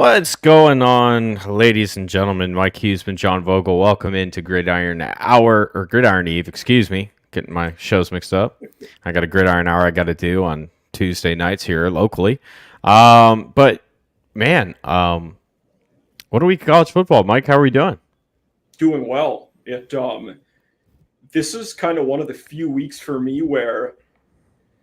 What's going on, ladies and gentlemen? Mike Huseman, John Vogel. Welcome into Gridiron Hour, or Gridiron Eve, excuse me. Getting my shows mixed up. I got a Gridiron Hour I got to do on Tuesday nights here locally. But, man, what a week of college football. Mike, how are we doing? Doing well. This is kind of one of the few weeks for me where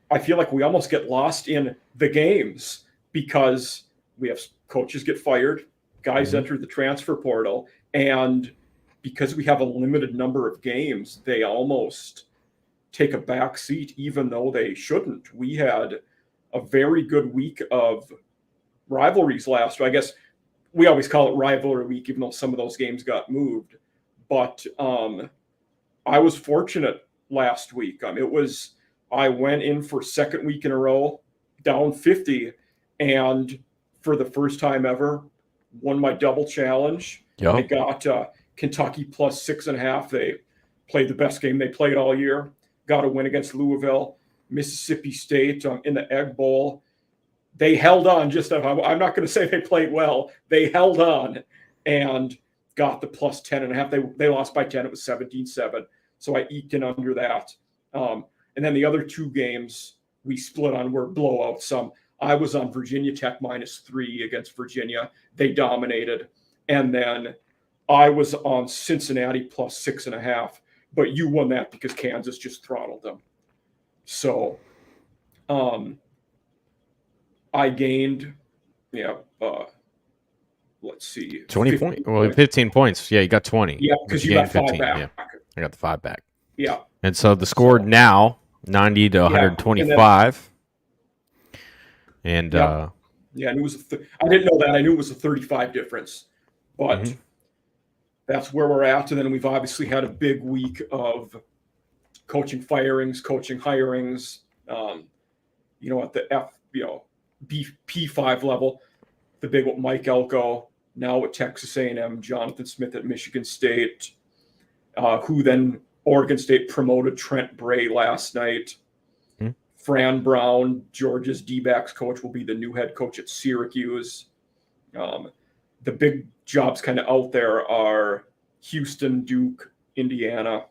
I feel like we almost get lost in the games because we have coaches get fired, guys enter the transfer portal, and because we have a limited number of games, they almost take a back seat, even though they shouldn't. We had a very good week of rivalries last year. I guess we always call it rivalry week, even though some of those games got moved. But I was fortunate last week. I went in for second week in a row, down 50, and for the first time ever, won my double challenge. Yeah. I got Kentucky plus 6.5. They played the best game they played all year. Got a win against Louisville. Mississippi State in the Egg Bowl. They held on I'm not going to say they played well. They held on and got the plus 10.5. They lost by 10. It was 17-7. So I eked in under that. And then the other two games we split on were blowouts. I was on Virginia Tech -3 against Virginia. They dominated. And then I was on Cincinnati plus 6.5. But you won that because Kansas just throttled them. So I gained, let's see. 20 points. Well, 15 points. Yeah, you got 20. Yeah, because you got 5 back. Yeah, I got the 5 back. Yeah. And so the score now, 90 to 125. And and it was I didn't know that. I knew it was a 35 difference, but that's where we're at. And then we've obviously had a big week of coaching firings, coaching hirings. At the P5 level, the big one, Mike Elko, now at Texas A&M, Jonathan Smith at Michigan State, who then Oregon State promoted Trent Bray last night. Fran Brown, Georgia's D-backs coach, will be the new head coach at Syracuse. The big jobs kind of out there are Houston, Duke, Indiana.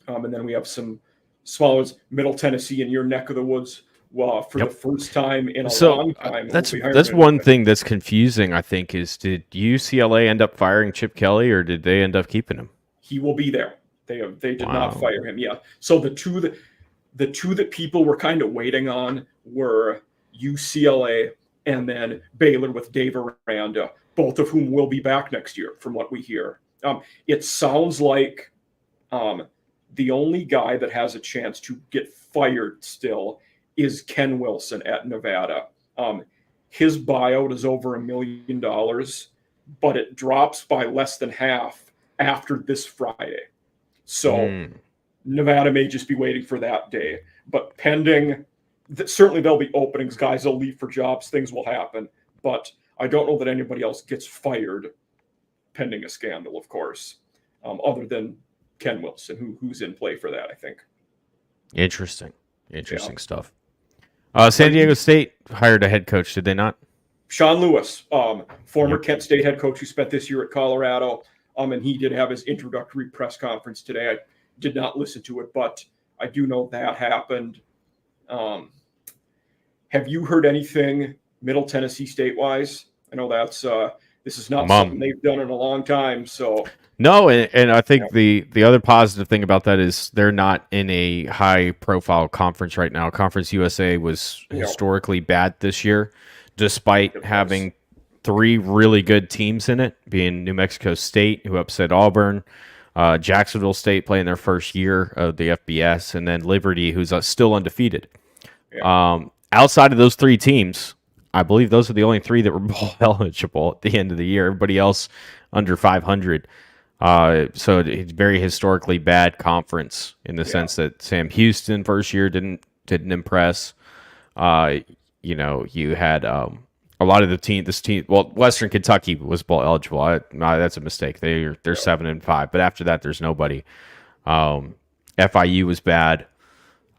And then we have some small ones, Middle Tennessee in your neck of the woods. Well, for the first time in a long time. That's one thing that's confusing, I think, is did UCLA end up firing Chip Kelly or did they end up keeping him? He will be there. They did not fire him. Yeah. So the two that people were kind of waiting on were UCLA and then Baylor with Dave Aranda, both of whom will be back next year, from what we hear. It sounds like the only guy that has a chance to get fired still is Ken Wilson at Nevada. His buyout is over $1 million, but it drops by less than half after this Friday. So Nevada may just be waiting for that day. But pending, certainly there'll be openings. Guys will leave for jobs. Things will happen. But I don't know that anybody else gets fired pending a scandal, of course, other than Ken Wilson, who's in play for that, I think. Interesting stuff. San Diego State hired a head coach, did they not? Sean Lewis, former Kent State head coach who spent this year at Colorado, and he did have his introductory press conference today. I did not listen to it, but I do know that happened. Have you heard anything Middle Tennessee State-wise? I know this is not something they've done in a long time, so... No, and I think the other positive thing about that is they're not in a high-profile conference right now. Conference USA was historically bad this year, despite having 3 really good teams in it, being New Mexico State, who upset Auburn, Jacksonville State playing their first year of the FBS, and then Liberty, who's still undefeated. Yeah. Outside of those 3 teams, I believe those are the only 3 that were bowl eligible at the end of the year. Everybody else under 500. So it's very historically bad conference in the sense that Sam Houston first year didn't impress. You had a lot of this team. Well, Western Kentucky was bowl eligible. That's a mistake. They're 7-5, but after that, there's nobody. FIU was bad.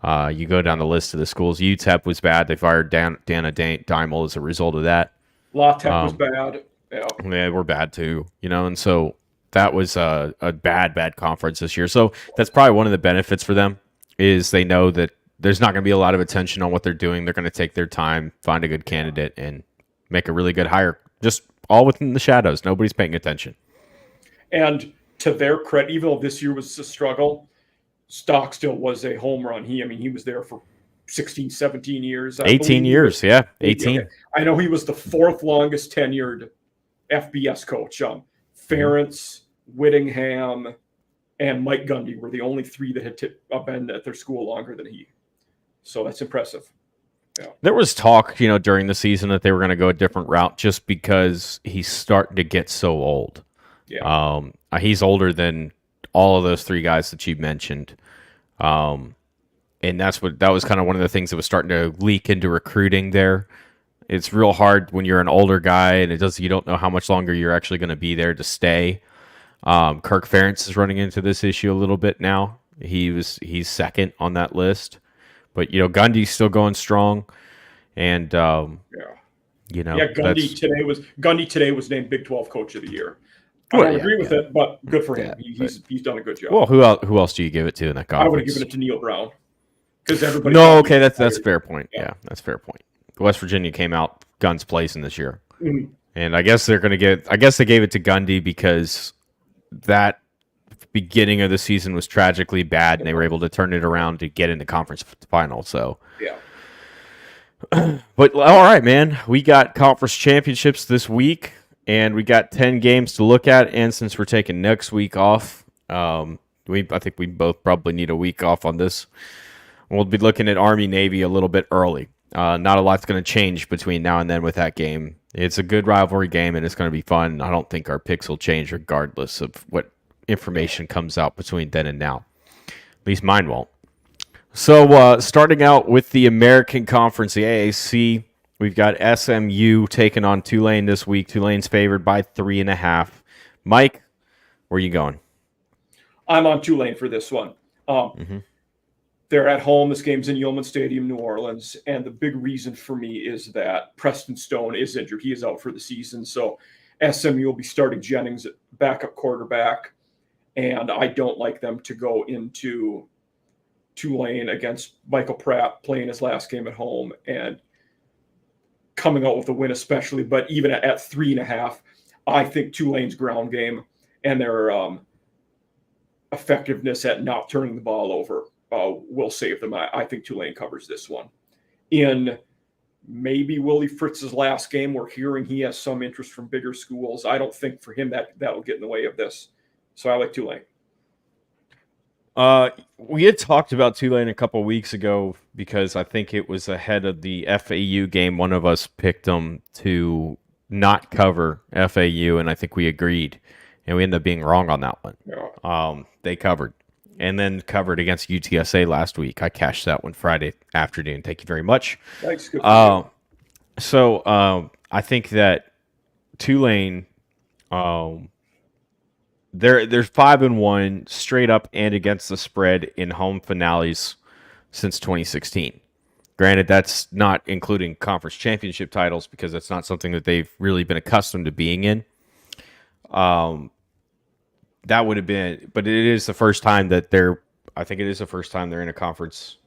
You go down the list of the schools. UTEP was bad. They fired Dana Dimel as a result of that. La Tech was bad. Yeah. They were bad too, and so that was a bad conference this year. So that's probably one of the benefits for them is they know that there's not going to be a lot of attention on what they're doing. They're going to take their time, find a good candidate, and make a really good hire. Just all within the shadows. Nobody's paying attention. And to their credit, even though this year was a struggle, Stock still was a home run. He was there for 16, 17 years. 18 years, yeah. 18. Okay. I know he was the fourth longest tenured FBS coach. Ferentz, Whittingham, and Mike Gundy were the only three that had been at their school longer than he. So that's impressive. Yeah. There was talk, during the season that they were going to go a different route just because he's starting to get so old. Yeah. He's older than all of those three guys that you mentioned. And that was kind of one of the things that was starting to leak into recruiting there. It's real hard when you're an older guy and you don't know how much longer you're actually going to be there to stay. Kirk Ferentz is running into this issue a little bit now. He's second on that list, but Gundy's still going strong, and Gundy today was named Big 12 Coach of the Year. I don't agree with it, but good for him. He's done a good job. Well, who else do you give it to in that conference? I would have given it to Neil Brown because everybody. No, okay, that's a fair point. Yeah, that's a fair point. West Virginia came out guns blazing this year, and I guess they gave it to Gundy because that beginning of the season was tragically bad, and they were able to turn it around to get in the conference final. So yeah. But all right, man, we got conference championships this week. And we got 10 games to look at, and since we're taking next week off, I think we both probably need a week off on this. We'll be looking at Army-Navy a little bit early. Not a lot's going to change between now and then with that game. It's a good rivalry game, and it's going to be fun. I don't think our picks will change regardless of what information comes out between then and now. At least mine won't. So starting out with the American Conference, the AAC, we've got SMU taking on Tulane this week. Tulane's favored by 3.5. Mike, where are you going? I'm on Tulane for this one. They're at home. This game's in Yeoman Stadium, New Orleans. And the big reason for me is that Preston Stone is injured. He is out for the season. So SMU will be starting Jennings at backup quarterback. And I don't like them to go into Tulane against Michael Pratt playing his last game at home and coming out with a win especially, but even at 3.5, I think Tulane's ground game and their effectiveness at not turning the ball over will save them. I think Tulane covers this one. In maybe Willie Fritz's last game, we're hearing he has some interest from bigger schools. I don't think for him that'll get in the way of this. So I like Tulane. We had talked about Tulane a couple weeks ago because I think it was ahead of the FAU game. One of us picked them to not cover FAU, and I think we agreed, and we ended up being wrong on that one. Yeah. They covered, and then covered against UTSA last week. I cashed that one Friday afternoon. Thank you very much. Thanks. Good so I think that Tulane. They're 5-1 straight up and against the spread in home finales since 2016. Granted, that's not including conference championship titles because that's not something that they've really been accustomed to being in. That would have been, but it is the first time that I think it is the first time they're in a conference.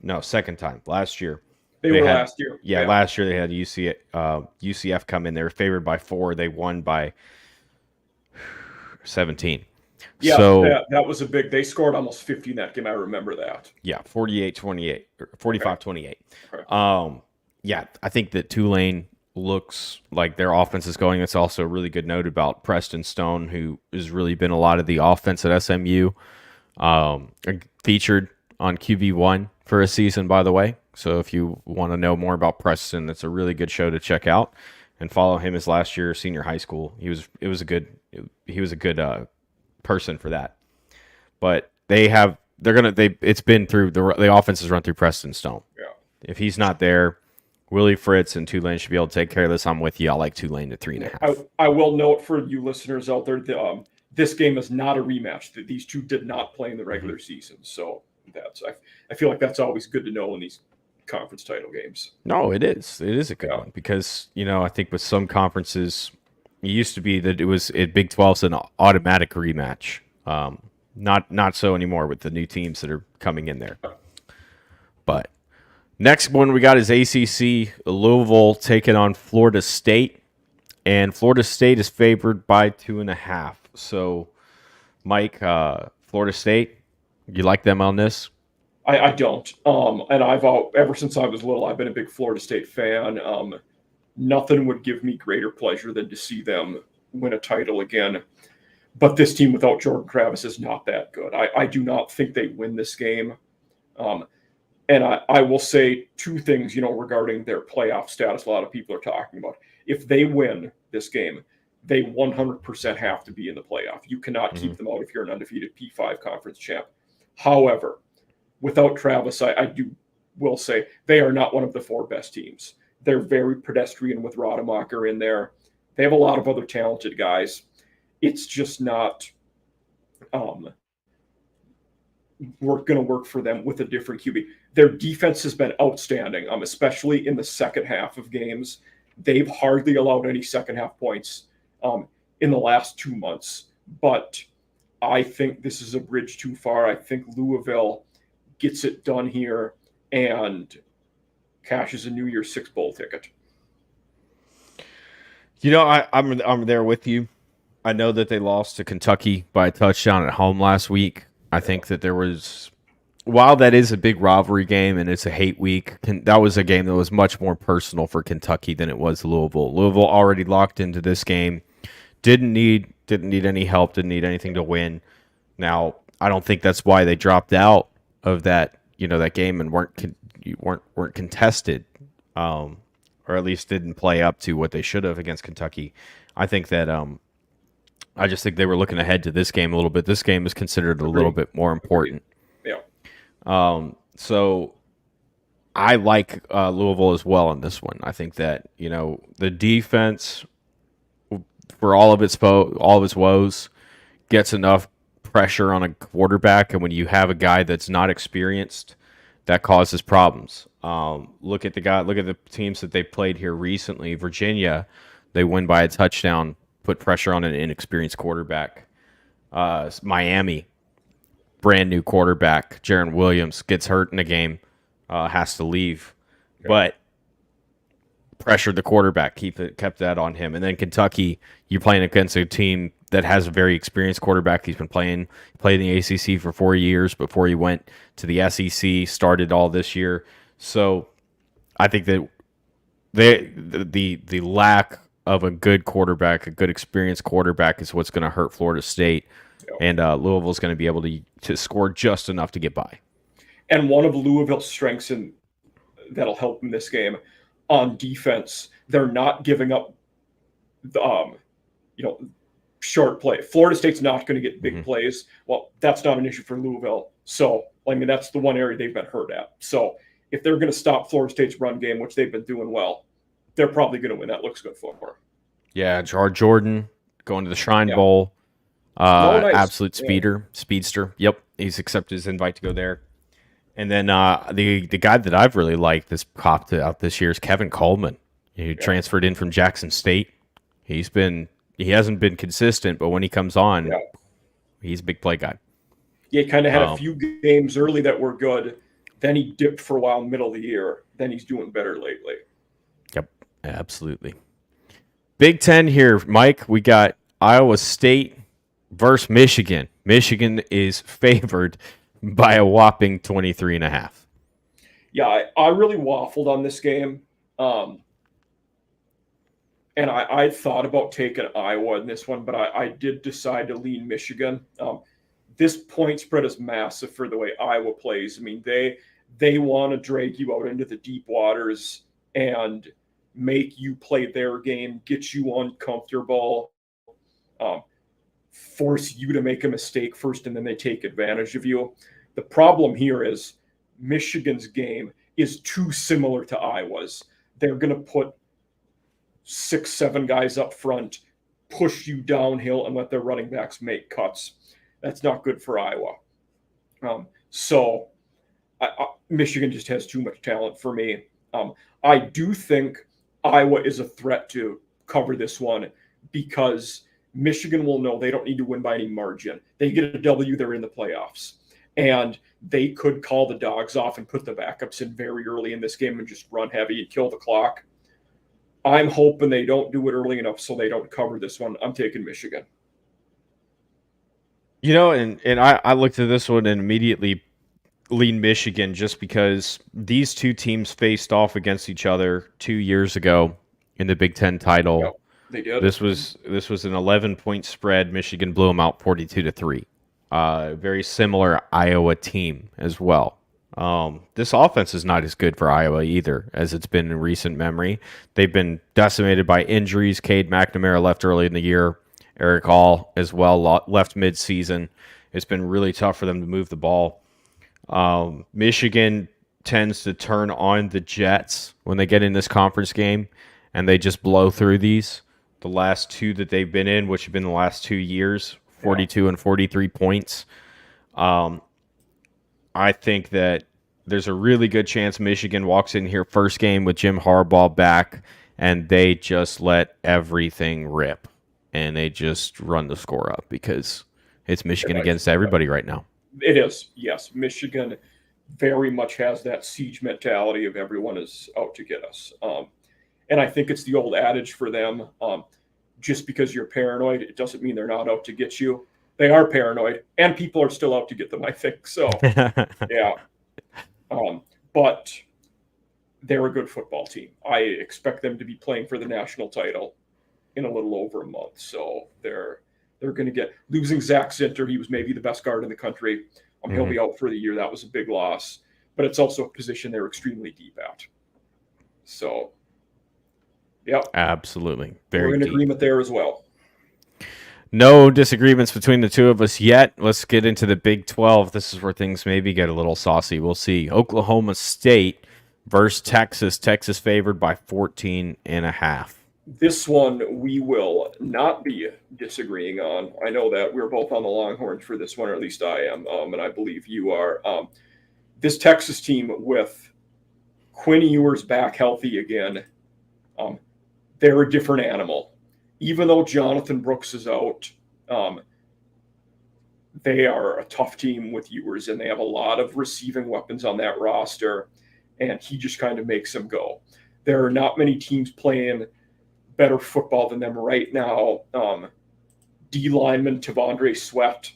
No, second time. Last year. They were last year. Yeah, last year they had UCF come in. They were favored by 4. They won by 17. Yeah, so that was a big. They scored almost 50 in that game. I remember that. Yeah, 48-28, 45-28. Okay. Yeah, I think that Tulane looks like their offense is going. It's also a really good note about Preston Stone, who has really been a lot of the offense at SMU. Featured on QB1 for a season, by the way. So if you want to know more about Preston, that's a really good show to check out and follow him his last year senior high school. He was a good person for that. But it's been through the offense has run through Preston Stone. Yeah. If he's not there, Willie Fritz and Tulane should be able to take care of this. I'm with you. I like Tulane at 3.5. I will note for you listeners out there, this game is not a rematch. These two did not play in the regular season, so I feel like that's always good to know in these conference title games. No, it is. It is a good one because, I think with some conferences, it used to be that Big 12's an automatic rematch. Not so anymore with the new teams that are coming in there. But next one we got is ACC. Louisville taking on Florida State, and Florida State is favored by 2.5. So, Mike, Florida State, you like them on this? I don't. And ever since I was little, I've been a big Florida State fan. Nothing would give me greater pleasure than to see them win a title again. But this team without Jordan Travis is not that good. I do not think they win this game. And I will say two things, regarding their playoff status. A lot of people are talking about. If they win this game, they 100% have to be in the playoff. You cannot keep them out if you're an undefeated P5 conference champ. However, without Travis, I will say they are not one of the 4 best teams. They're very pedestrian with Rademacher in there. They have a lot of other talented guys. It's just not going to work for them with a different QB. Their defense has been outstanding, especially in the second half of games. They've hardly allowed any second half points in the last 2 months. But I think this is a bridge too far. I think Louisville gets it done here and cashes a New Year's Six Bowl ticket. I'm there with you. I know that they lost to Kentucky by a touchdown at home last week. I think that while that is a big rivalry game and it's a hate week, that was a game that was much more personal for Kentucky than it was Louisville. Louisville already locked into this game, didn't need any help, didn't need anything to win. Now, I don't think that's why they dropped out of that game and weren't contested, or at least didn't play up to what they should have against Kentucky. I think that I just think they were looking ahead to this game a little bit. This game is considered a little bit more important. Yeah. So I like Louisville as well in this one. I think that the defense, for all of its woes, gets enough pressure on a quarterback, and when you have a guy that's not experienced, that causes problems. Look at the teams that they played here recently. Virginia, they win by a touchdown, put pressure on an inexperienced quarterback. Miami, brand new quarterback, Jaron Williams, gets hurt in a game, has to leave, but pressured the quarterback, kept that on him. And then Kentucky, you're playing against a team that has a very experienced quarterback. He's been played in the ACC for 4 years before he went to the SEC, started all this year. So I think that the lack of a good quarterback, a good experienced quarterback, is what's going to hurt Florida State. And Louisville's going to be able to score just enough to get by. And one of Louisville's strengths that'll help in this game on defense, they're not giving up short play. Florida State's not going to get big plays. Well, that's not an issue for Louisville. So, that's the one area they've been hurt at. So, if they're going to stop Florida State's run game, which they've been doing well, they're probably going to win. That looks good for them. Yeah, Jordan going to the Shrine Bowl. Nice. Absolute speedster. Yep, he's accepted his invite to go there. And then the guy that I've really liked that's popped out this year is Kevin Coleman. He transferred in from Jackson State. He hasn't been consistent, but when he comes on, he's a big play guy. Yeah, he kind of had a few games early that were good. Then he dipped for a while middle of the year. Then he's doing better lately. Yep, absolutely. Big Ten here, Mike. We got Iowa State versus Michigan. Michigan is favored by a whopping 23.5. Yeah, I really waffled on this game. And I thought about taking Iowa in this one, but I did decide to lean Michigan. This point spread is massive for the way Iowa plays. I mean, they want to drag you out into the deep waters and make you play their game, get you uncomfortable, force you to make a mistake first, and then they take advantage of you. The problem here is Michigan's game is too similar to Iowa's. They're going to put 6-7 guys up front, push you downhill, and let their running backs make cuts. That's not good for Iowa. So Michigan just has too much talent for me. I do think Iowa is a threat to cover this one because Michigan will know they don't need to win by any margin. They get a W, they're in the playoffs. And they could call the dogs off and put the backups in very early in this game and just run heavy and kill the clock. I'm hoping they don't do it early enough so they don't cover this one. I'm taking Michigan. And I looked at this one and immediately lean Michigan just because these two teams faced off against each other 2 years ago in the Big Ten title. Yep, they did. This was an 11-point spread. Michigan blew them out 42-3. Very similar Iowa team as well. This offense is not as good for Iowa either as it's been in recent memory. They've been decimated by injuries. Cade McNamara left early in the year. Eric Hall as well left mid-season. It's been really tough for them to move the ball. Michigan tends to turn on the Jets when they get in this conference game, and they just blow through these. The last two that they've been in, which have been the last 2 years, 42 and 43 points. I think that there's a really good chance Michigan walks in here first game with Jim Harbaugh back, and they just let everything rip, and they just run the score up because it's Michigan against everybody right now. It is, yes. Michigan very much has that siege mentality of everyone is out to get us. And I think it's the old adage for them, just because you're paranoid, it doesn't mean they're not out to get you. They are paranoid, and people are still out to get them, I think. So, yeah. But they're a good football team. I expect them to be playing for the national title in a little over a month. So they're going to get losing Zach Zinter. He was maybe the best guard in the country. He'll be out for the year. That was a big loss, but it's also a position they're extremely deep at. So, yeah, absolutely, we're in agreement there as well. No disagreements between the two of us yet. Let's get into the Big 12. This is where things maybe get a little saucy. We'll see. Oklahoma State versus Texas. Texas favored by 14.5. This one we will not be disagreeing on. I know that we're both on the Longhorns for this one, or at least I am, and I believe you are. This Texas team with Quinn Ewers back healthy again, they're a different animal. Even though Jonathan Brooks is out, they are a tough team with Ewers, and they have a lot of receiving weapons on that roster, and he just kind of makes them go. There are not many teams playing better football than them right now. D lineman Tavondre Sweat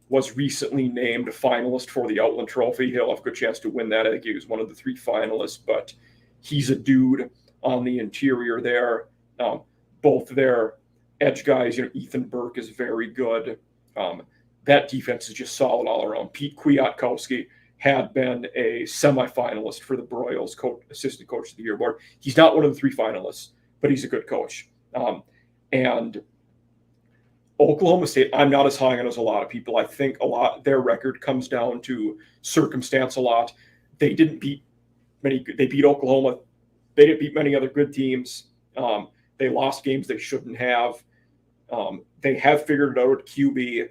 was recently named a finalist for the Outland Trophy. He'll have a good chance to win that. I think he was one of the 3 finalists, but he's a dude on the interior there. Both their edge guys, Ethan Burke is very good. That defense is just solid all around. Pete Kwiatkowski had been a semifinalist for the Broyles Assistant Coach of the Year award. He's not one of the 3 finalists, but he's a good coach. And Oklahoma State, I'm not as high on as a lot of people. I think their record comes down to circumstance a lot. They didn't beat many. They beat Oklahoma. They didn't beat many other good teams. They lost games they shouldn't have. They have figured it out at QB,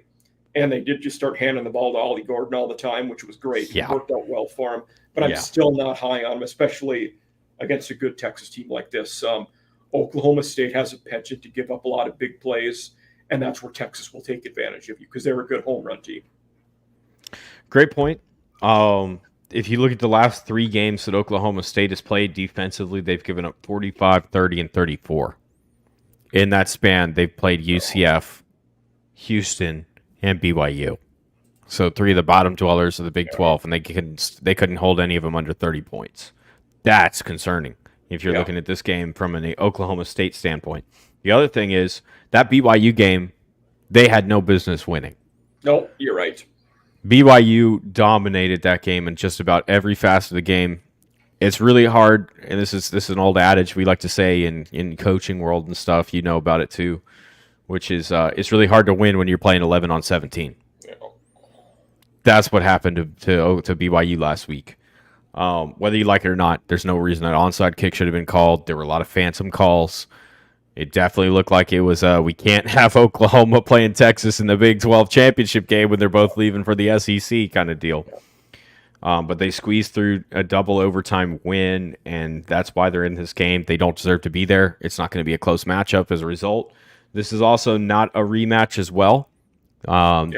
and they did just start handing the ball to Ollie Gordon all the time, which was great. Yeah. It worked out well for him. But I'm still not high on him, especially against a good Texas team like this. Oklahoma State has a penchant to give up a lot of big plays, and that's where Texas will take advantage of you because they're a good home run team. Great point. If you look at the last 3 games that Oklahoma State has played defensively, they've given up 45, 30, and 34. In that span, they've played UCF, Houston, and BYU. So 3 of the bottom dwellers of the Big 12, and they couldn't hold any of them under 30 points. That's concerning if you're looking at this game from an Oklahoma State standpoint. The other thing is that BYU game, they had no business winning. No, you're right. BYU dominated that game in just about every facet of the game. It's really hard, and this is an old adage we like to say in coaching world and stuff. You know about it too, which is it's really hard to win when you're playing 11 on 17. Yeah. That's what happened to BYU last week. Whether you like it or not, there's no reason that onside kick should have been called. There were a lot of phantom calls. It definitely looked like it was we can't have Oklahoma playing Texas in the Big 12 championship game when they're both leaving for the SEC kind of deal. But they squeezed through a double overtime win, and that's why they're in this game. They don't deserve to be there. It's not going to be a close matchup as a result. This is also not a rematch as well.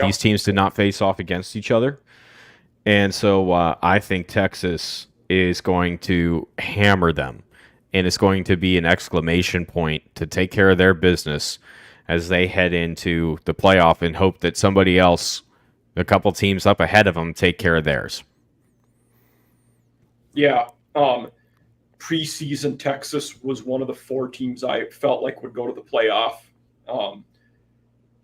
These teams did not face off against each other. And so I think Texas is going to hammer them. And it's going to be an exclamation point to take care of their business as they head into the playoff and hope that somebody else, a couple teams up ahead of them, take care of theirs. Yeah. Preseason Texas was one of the 4 teams I felt like would go to the playoff.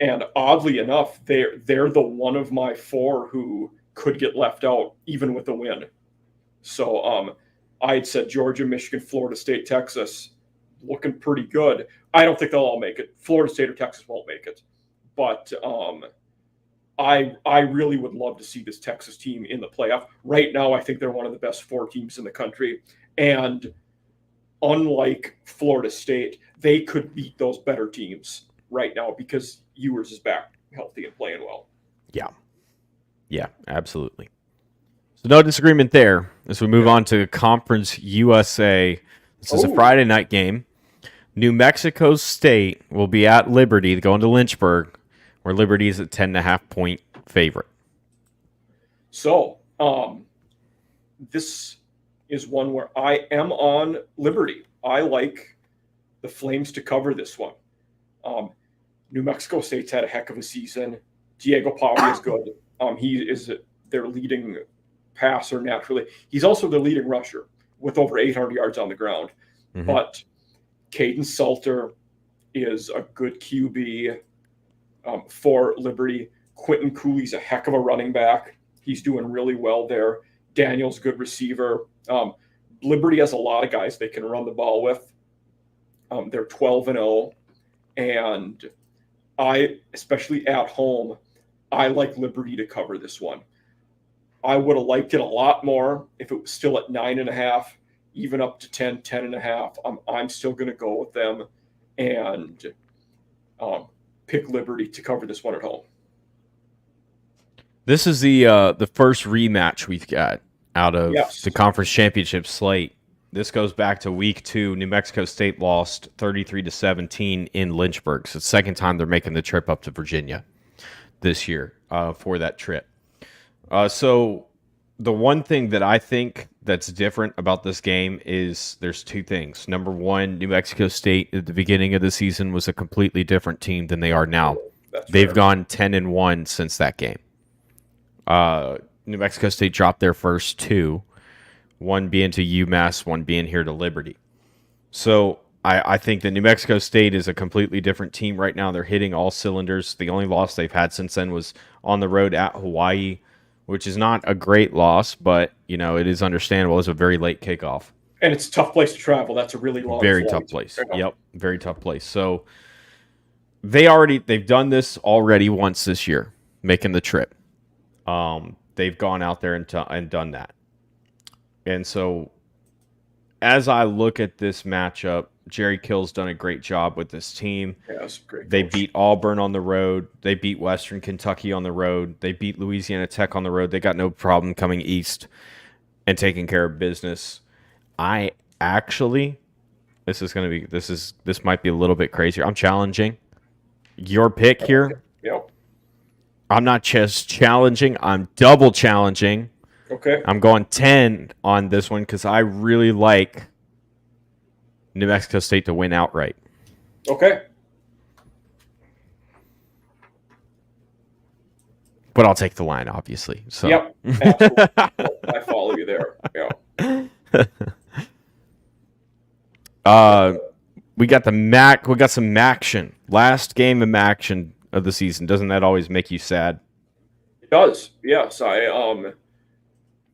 And oddly enough, they're the one of my 4 who could get left out even with a win. So I had said Georgia, Michigan, Florida State, Texas, looking pretty good. I don't think they'll all make it. Florida State or Texas won't make it. But I really would love to see this Texas team in the playoff. Right now, I think they're one of the best 4 teams in the country. And unlike Florida State, they could beat those better teams right now because Ewers is back healthy and playing well. Yeah, absolutely. So no disagreement there. As we move on to Conference USA, this is a Friday night game. New Mexico State will be at Liberty going to Lynchburg, where Liberty is a 10.5-point favorite. So this is one where I am on Liberty. I like the Flames to cover this one. New Mexico State's had a heck of a season. Diego Pavia is good. He is their leading passer naturally. He's also the leading rusher with over 800 yards on the ground. Mm-hmm. But Caden Salter is a good QB for Liberty. Quentin Cooley's a heck of a running back. He's doing really well there. Daniel's a good receiver. Liberty has a lot of guys they can run the ball with. They're 12-0. And especially at home, I like Liberty to cover this one. I would have liked it a lot more if it was still at 9.5, even up to 10.5. I'm still going to go with them and pick Liberty to cover this one at home. This is the first rematch we've got out of the conference championship slate. This goes back to week 2. New Mexico State lost 33-17 in Lynchburg. So it's the second time they're making the trip up to Virginia this year for that trip. So the one thing that I think that's different about this game is there's 2 things. Number one, New Mexico State at the beginning of the season was a completely different team than they are now. They've gone 10-1 since that game. New Mexico State dropped their first 2, one being to UMass, one being here to Liberty. So I think that New Mexico State is a completely different team right now. They're hitting all cylinders. The only loss they've had since then was on the road at Hawaii, which is not a great loss, but it is understandable. It's a very late kickoff. And it's a tough place to travel. That's a really long Very flight. Tough place. Yep, very tough place. So they've done this already once this year, making the trip. They've gone out there and done that. And so as I look at this matchup, Jerry Kill's done a great job with this team. Yeah, that's great. They beat Auburn on the road. They beat Western Kentucky on the road. They beat Louisiana Tech on the road. They got no problem coming east and taking care of business. This might be a little bit crazier. I'm challenging your pick here. Yep. I'm not just challenging. I'm double challenging. Okay. I'm going 10 on this one because I really like New Mexico State to win outright. Okay. But I'll take the line, obviously. So. Yep. Absolutely. I follow you there. Yeah. We got some action. Last game of action of the season. Doesn't that always make you sad? It does. Yes.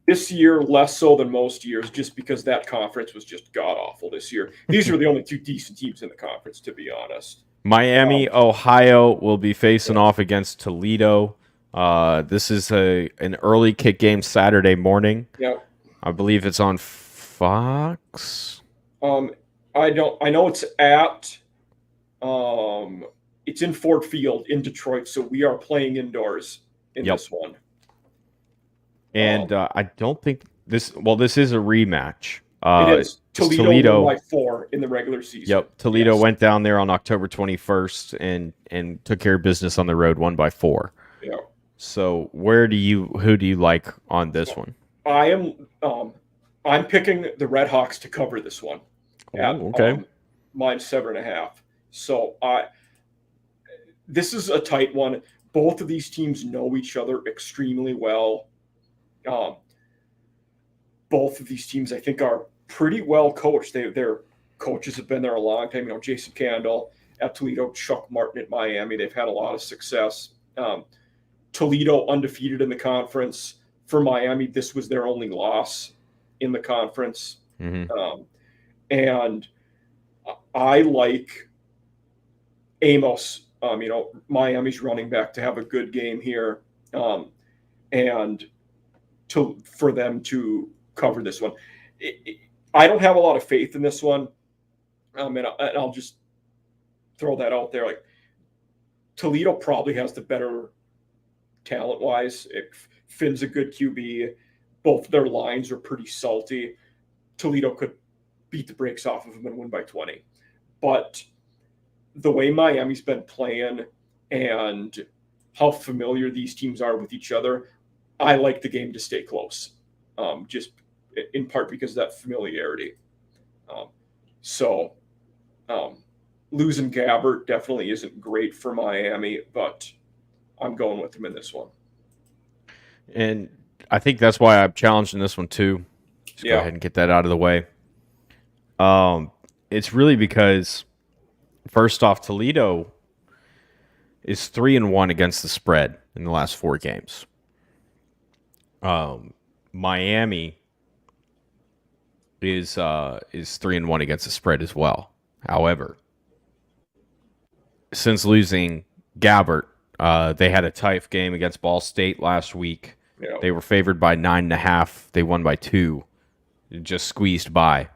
This year, less so than most years, just because that conference was just god-awful this year. These are the only 2 decent teams in the conference, to be honest. Miami, Ohio will be facing off against Toledo. This is an early kick game Saturday morning. Yep. I believe it's on Fox. I know it's at it's in Ford Field in Detroit, so we are playing indoors in this one. And I don't think this. Well, this is a rematch. It is. It's Toledo won by 4 in the regular season. Yep, Toledo went down there on October 21st and took care of business on the road, won by 4. Yeah. So who do you like on this one? I'm picking the Red Hawks to cover this one. Okay. Mine's 7.5. So this is a tight one. Both of these teams know each other extremely well. Both of these teams, I think, are pretty well coached. Their coaches have been there a long time. Jason Candle at Toledo, Chuck Martin at Miami. They've had a lot of success. Toledo undefeated in the conference. For Miami, this was their only loss in the conference. Mm-hmm. And I like Amos, Miami's running back, to have a good game here, and for them to cover this one. I don't have a lot of faith in this one, and I'll just throw that out there. Like, Toledo probably has the better talent-wise. Finn's a good QB. Both their lines are pretty salty. Toledo could beat the brakes off of them and win by 20. But the way Miami's been playing and how familiar these teams are with each other, I like the game to stay close, just in part because of that familiarity. Losing Gabbert definitely isn't great for Miami, but I'm going with them in this one. And I think that's why I'm challenging this one too. Just go ahead and get that out of the way. It's really because, first off, Toledo is 3-1 against the spread in the last 4 games. Miami is 3-1 against the spread as well. However, since losing Gabbert, they had a tight game against Ball State last week. Yeah. They were favored by 9.5. They won by 2. Just squeezed by.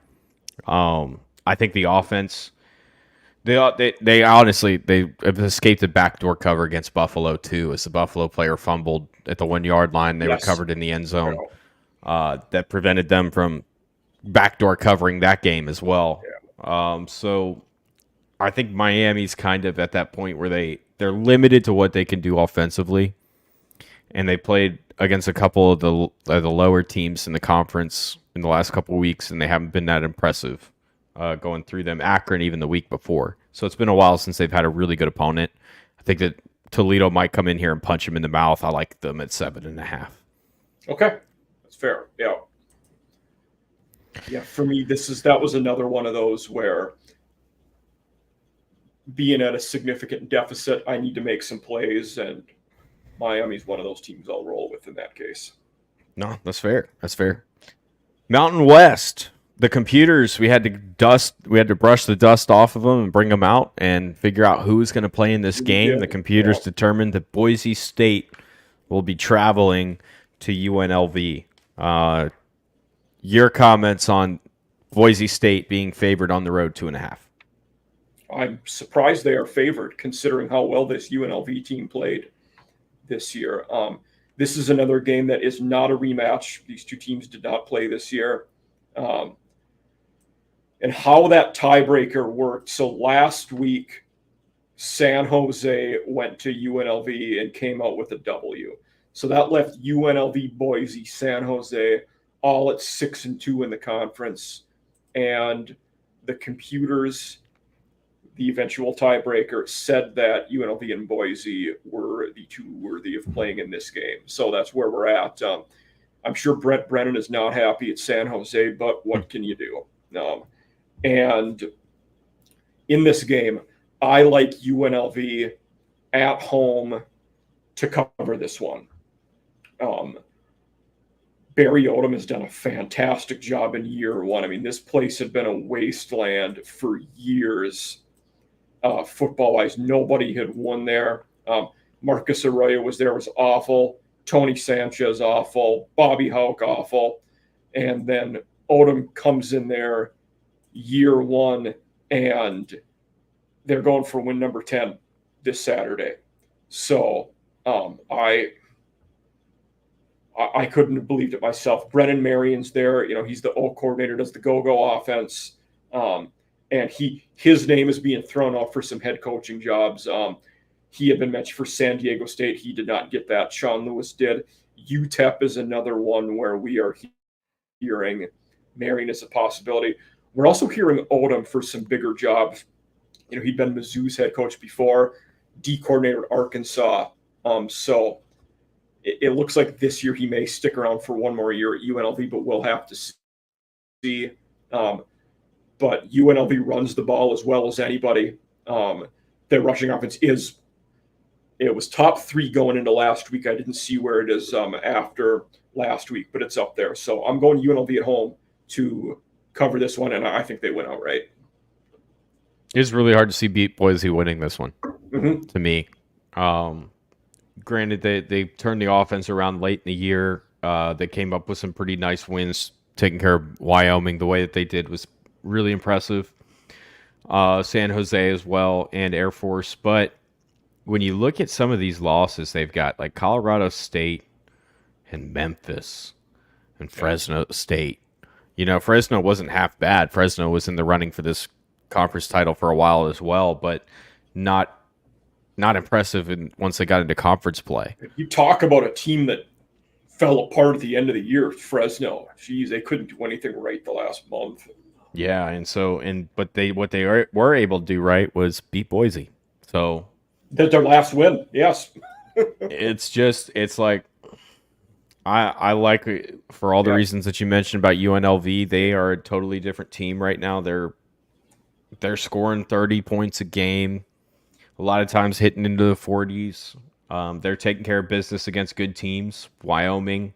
I think the offense, they honestly have escaped a backdoor cover against Buffalo too, as the Buffalo player fumbled at the 1-yard line. They recovered in the end zone. That prevented them from backdoor covering that game as well. Yeah. So I think Miami's kind of at that point where they're limited to what they can do offensively, and they played against a couple of the lower teams in the conference in the last couple of weeks, and they haven't been that impressive going through them. Akron even the week before. So it's been a while since they've had a really good opponent. I think that Toledo might come in here and punch them in the mouth. I like them at 7.5. Okay, that's fair. Yeah. Yeah, for me, that was another one of those where, being at a significant deficit, I need to make some plays, and Miami's one of those teams I'll roll with in that case. No, that's fair. That's fair. Mountain West, the computers, we had to brush the dust off of them and bring them out and figure out who was going to play in this game. The computers determined that Boise State will be traveling to UNLV. Your comments on Boise State being favored on the road 2.5? I'm surprised they are favored, considering how well this UNLV team played this year. This is another game that is not a rematch. These two teams did not play this year. And how that tiebreaker worked. So last week, San Jose went to UNLV and came out with a W. So that left UNLV, Boise, San Jose all at 6-2 in the conference. And the computers, the eventual tiebreaker, said that UNLV and Boise were the two worthy of playing in this game. So that's where we're at. I'm sure Brent Brennan is not happy at San Jose, but what can you do? And in this game, I like UNLV at home to cover this one. Barry Odom has done a fantastic job in year one. I mean, this place had been a wasteland for years. Football-wise, nobody had won there. Marcus Arroyo was awful. Tony Sanchez, awful. Bobby Houck, awful. And then Odom comes in there year one, and they're going for win number 10 this Saturday. So I I couldn't have believed it myself. Brennan Marion's there. He's the O coordinator, does the go-go offense. And his name is being thrown out for some head coaching jobs. He had been mentioned for San Diego State. He did not get that. Sean Lewis did. UTEP is another one where we are hearing Marion is a possibility. We're also hearing Odom for some bigger jobs. He'd been Mizzou's head coach before, D coordinator at Arkansas. So it looks like this year he may stick around for one more year at UNLV, but we'll have to see. But UNLV runs the ball as well as anybody. Their rushing offense it was top 3 going into last week. I didn't see where it is after last week, but it's up there. So I'm going UNLV at home to cover this one, and I think they win outright. It's really hard to see beat Boise winning this one, to me. Granted, they turned the offense around late in the year. They came up with some pretty nice wins, taking care of Wyoming. The way that they did was really impressive. San Jose as well, and Air Force. But when you look at some of these losses they've got, like Colorado State and Memphis and Fresno State. Fresno wasn't half bad. Fresno was in the running for this conference title for a while as well, but not impressive once they got into conference play. You talk about a team that fell apart at the end of the year, Fresno. Jeez, they couldn't do anything right the last month. Yeah, what they were able to do right was beat Boise. So that's their last win. Yes. it's like I like, for all the reasons that you mentioned about UNLV, they are a totally different team right now. They're scoring 30 points a game, a lot of times hitting into the 40s. They're taking care of business against good teams, Wyoming,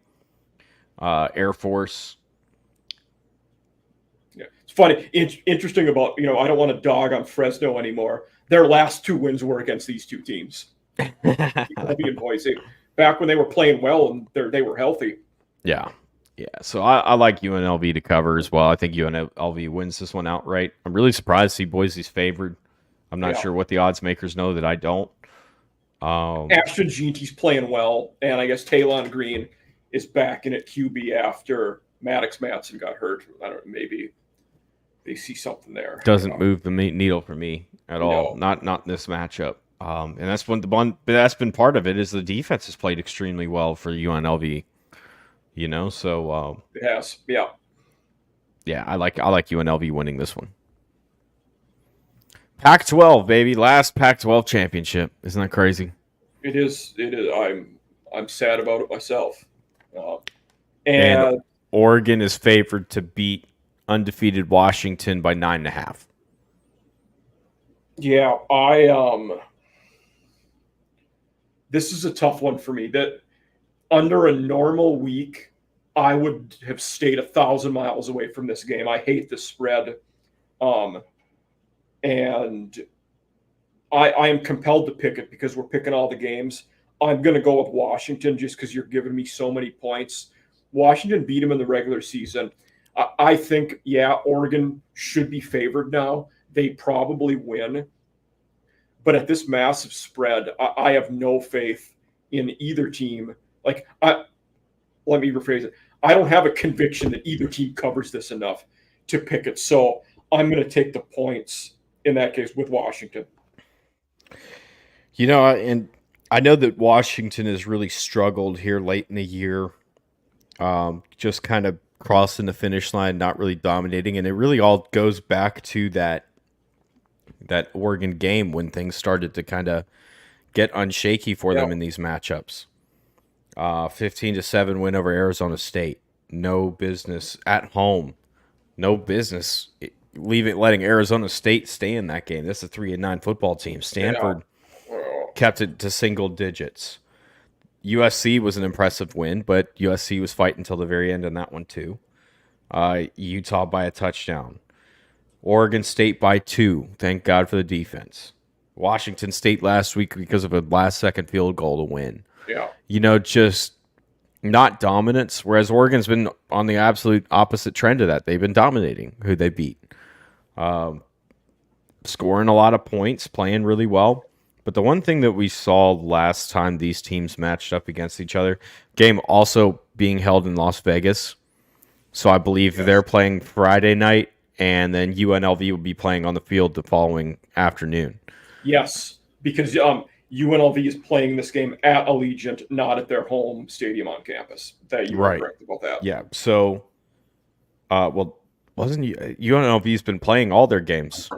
Air Force. Yeah, it's funny. Interesting about, I don't want to dog on Fresno anymore. Their last 2 wins were against these 2 teams. UNLV and Boise. Back when they were playing well and they were healthy. Yeah. So I like UNLV to cover as well. I think UNLV wins this one outright. I'm really surprised to see Boise's favored. I'm not sure what the odds makers know that I don't. Ashton Jeanty's playing well, and I guess Talon Green is back in at QB after Maddox Matson got hurt. I don't know, maybe they see something there. Doesn't move the needle for me at all. Not in this matchup. And that's been part of it, is the defense has played extremely well for UNLV. So it has, yeah. Yeah, I like UNLV winning this one. Pac-12, baby, last Pac-12 championship. Isn't that crazy? It is. I'm sad about it myself. And Oregon is favored to beat undefeated Washington by 9.5. Yeah, this is a tough one for me. That under a normal week, I would have stayed 1,000 miles away from this game. I hate the spread. And I am compelled to pick it because we're picking all the games. I'm going to go with Washington just because you're giving me so many points. Washington beat them in the regular season. I think, Oregon should be favored now. They probably win. But at this massive spread, I have no faith in either team. Let me rephrase it. I don't have a conviction that either team covers this enough to pick it. So I'm going to take the points in that case with Washington. And I know that Washington has really struggled here late in the year, just kind of crossing the finish line, not really dominating. And it really all goes back to that Oregon game when things started to kind of get unshaky for them in these matchups. 15-7 win over Arizona State. No business at home. No business letting Arizona State stay in that game. That's a 3-9 football team. Stanford kept it to single digits. USC was an impressive win, but USC was fighting until the very end on that one too. Utah by a touchdown. Oregon State by 2. Thank God for the defense. Washington State last week because of a last-second field goal to win. Yeah. Just not dominance, whereas Oregon's been on the absolute opposite trend of that. They've been dominating who they beat. Scoring a lot of points, playing really well. But the one thing that we saw last time these teams matched up against each other, game also being held in Las Vegas. So I believe they're playing Friday night, and then UNLV will be playing on the field the following afternoon. Yes, because UNLV is playing this game at Allegiant, not at their home stadium on campus. That you were correct about that. Yeah. So, well, wasn't UNLV's been playing all their games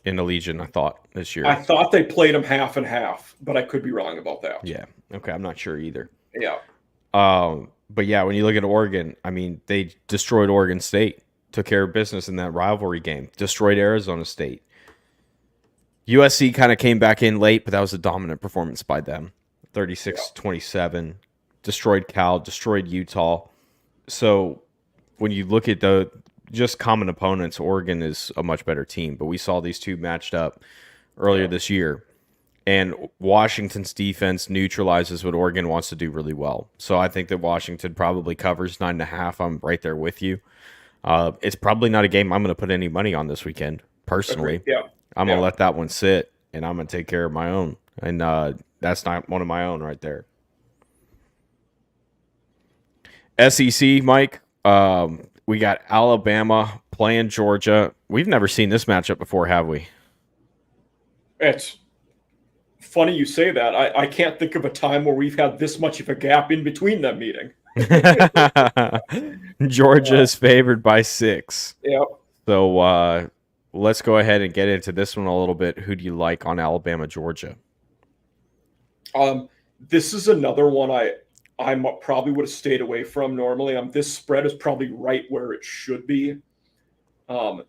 in Allegiant, I thought, this year. I thought they played them half and half, but I could be wrong about that. Yeah. Okay. I'm not sure either. Yeah. But yeah, when you look at Oregon, I mean, they destroyed Oregon State, took care of business in that rivalry game, destroyed Arizona State. USC kind of came back in late, but that was a dominant performance by them. 36-27, destroyed Cal, destroyed Utah. So when you look at the just common opponents, Oregon is a much better team. But we saw these two matched up earlier this year. And Washington's defense neutralizes what Oregon wants to do really well. So I think that Washington probably covers 9.5. I'm right there with you. It's probably not a game I'm going to put any money on this weekend, personally. Yeah. I'm going to let that one sit, and I'm going to take care of my own. And that's not one of my own right there. SEC, Mike, we got Alabama playing Georgia. We've never seen this matchup before, have we? It's funny you say that. I can't think of a time where we've had this much of a gap in between them meeting. Georgia is favored by 6. Yeah. So let's go ahead and get into this one a little bit. Who do you like on Alabama, Georgia? This is another one I probably would have stayed away from normally. This spread is probably right where it should be. I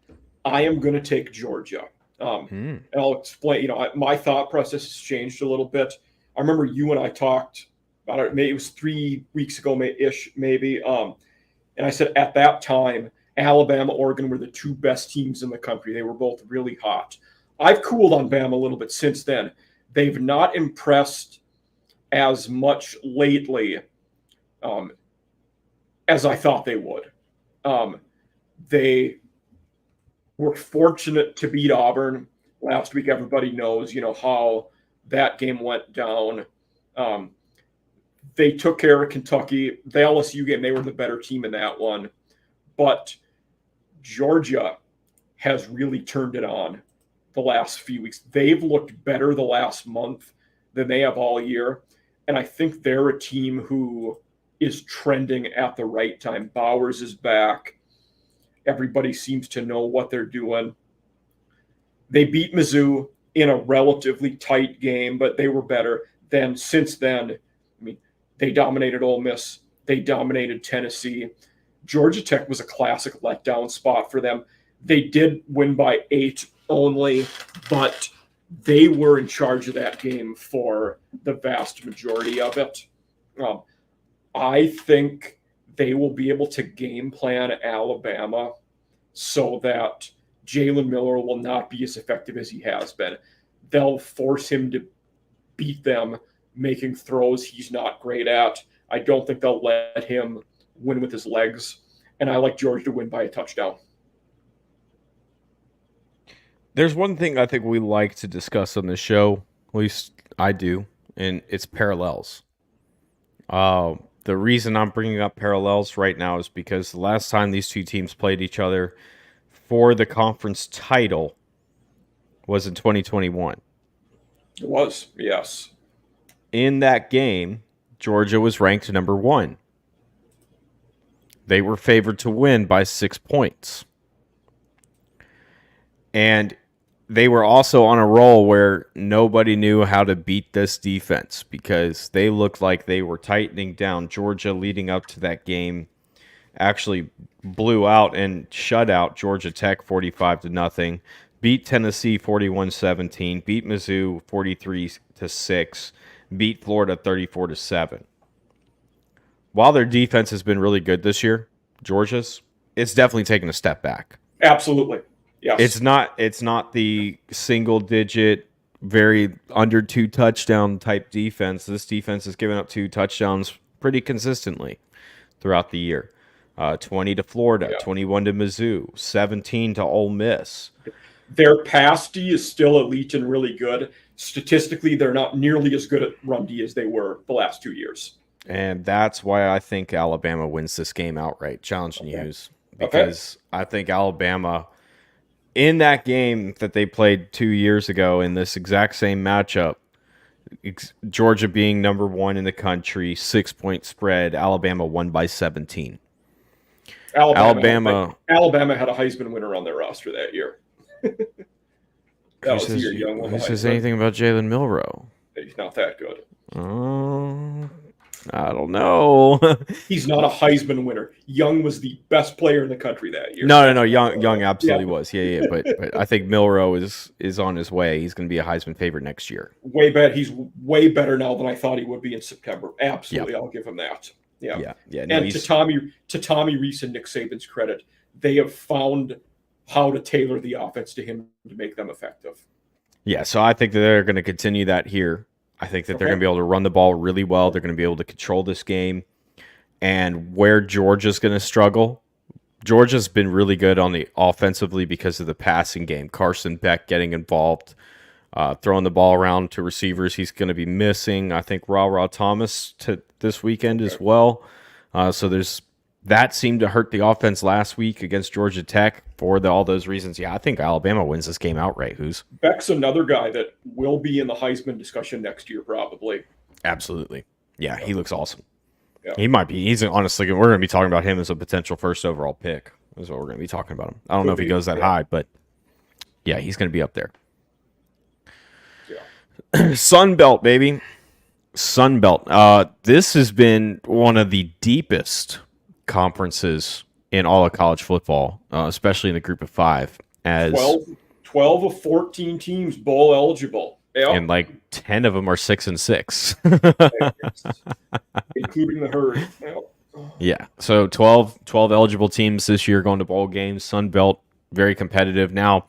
am going to take Georgia. And I'll explain, my thought process has changed a little bit. I remember you and I talked about it, maybe it was 3 weeks ago, maybe. And I said at that time, Alabama, Oregon were the two best teams in the country. They were both really hot. I've cooled on Bama a little bit since then. They've not impressed as much lately as I thought they would. They were fortunate to beat Auburn last week. Everybody knows, how that game went down. They took care of Kentucky. The LSU game, they were the better team in that one. But Georgia has really turned it on the last few weeks. They've looked better the last month than they have all year. And I think they're a team who is trending at the right time. Bowers is back. Everybody seems to know what they're doing. They beat Mizzou in a relatively tight game, but they were better. Then since then, they dominated Ole Miss. They dominated Tennessee. Georgia Tech was a classic letdown spot for them. They did win by 8 only, but they were in charge of that game for the vast majority of it. I think they will be able to game plan Alabama so that Jalen Miller will not be as effective as he has been. They'll force him to beat them making throws he's not great at. I don't think they'll let him win with his legs. And I like Georgia to win by a touchdown. There's one thing I think we like to discuss on this show, at least I do, and it's parallels. The reason I'm bringing up parallels right now is because the last time these two teams played each other for the conference title was in 2021. It was, yes. In that game, Georgia was ranked number 1. They were favored to win by 6 points. And they were also on a roll where nobody knew how to beat this defense because they looked like they were tightening down. Georgia, leading up to that game, actually blew out and shut out Georgia Tech 45-0, beat Tennessee 41-17, beat Mizzou 43-6, beat Florida 34-7. While their defense has been really good this year, Georgia's, it's definitely taken a step back. Absolutely. Yes. It's not the single digit, very under 2 touchdown type defense. This defense has given up 2 touchdowns pretty consistently throughout the year. 20 to Florida, 21 to Mizzou, 17 to Ole Miss. Their pass D is still elite and really good. Statistically, they're not nearly as good at run D as they were the last 2 years. And that's why I think Alabama wins this game outright. Challenging Hughes. Okay. Because I think Alabama, in that game that they played 2 years ago in this exact same matchup, Georgia being number 1 in the country, 6-point spread, Alabama won by 17. Alabama had a Heisman winner on their roster that year. Who says anything about Jalen Milroe? He's not that good. I don't know. He's not a Heisman winner. Young was the best player in the country that year. No. Young absolutely was. Yeah. But I think Milroe is on his way. He's going to be a Heisman favorite next year. He's way better now than I thought he would be in September. Absolutely, I'll give him that. Yeah. No, and to Tommy Rees and Nick Saban's credit, they have found how to tailor the offense to him to make them effective. Yeah, so I think that they're going to continue that here. I think that they're going to be able to run the ball really well. They're going to be able to control this game. And where Georgia's going to struggle, Georgia's been really good on the offensively because of the passing game. Carson Beck getting involved, throwing the ball around to receivers. He's going to be missing, I think, Ra Thomas to this weekend as well. So there's that seemed to hurt the offense last week against Georgia Tech for all those reasons. Yeah, I think Alabama wins this game outright. Beck's another guy that will be in the Heisman discussion next year, probably. Absolutely. Yeah, he looks awesome. Yeah. He might be. He's honestly, we're going to be talking about him as a potential first overall pick. Is what we're going to be talking about him. I don't know if he goes that high, but yeah, he's going to be up there. Yeah. Sun Belt, baby. Sun Belt. This has been one of the deepest conferences in all of college football, especially in the group of 5. As 12 of 14 teams bowl eligible. Yep. And like 10 of them are 6-6. Including the Herd. Yep. Yeah. So 12 eligible teams this year going to bowl games. Sun Belt, very competitive. Now,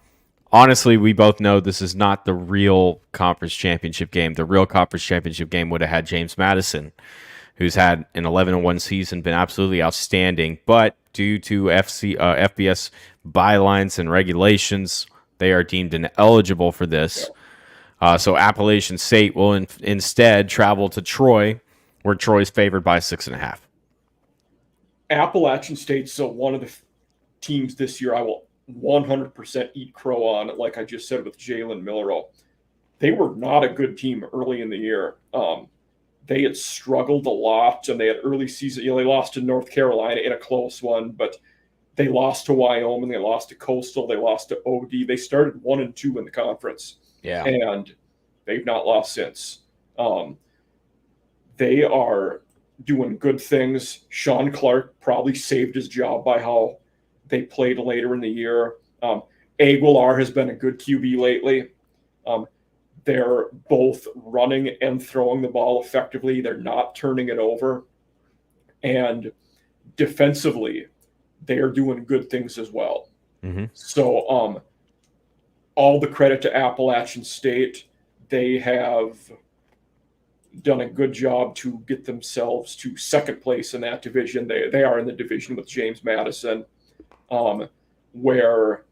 honestly, we both know this is not the real conference championship game. The real conference championship game would have had James Madison, who's had an 11-1 season, been absolutely outstanding. But due to FBS bylines and regulations, they are deemed ineligible for this. So Appalachian State will instead travel to Troy, where Troy is favored by 6.5. Appalachian State's one of the teams this year I will 100% eat crow on, like I just said with Jalen Milroe. They were not a good team early in the year. They had struggled a lot, and they had early season. They lost to North Carolina in a close one, but they lost to Wyoming. They lost to Coastal. They lost to OD. They started 1-2 in the conference. Yeah, and they've not lost since. They are doing good things. Sean Clark probably saved his job by how they played later in the year. Aguilar has been a good QB lately. They're both running and throwing the ball effectively. They're not turning it over. And defensively, they are doing good things as well. Mm-hmm. So all the credit to Appalachian State. They have done a good job to get themselves to second place in that division. They are in the division with James Madison, where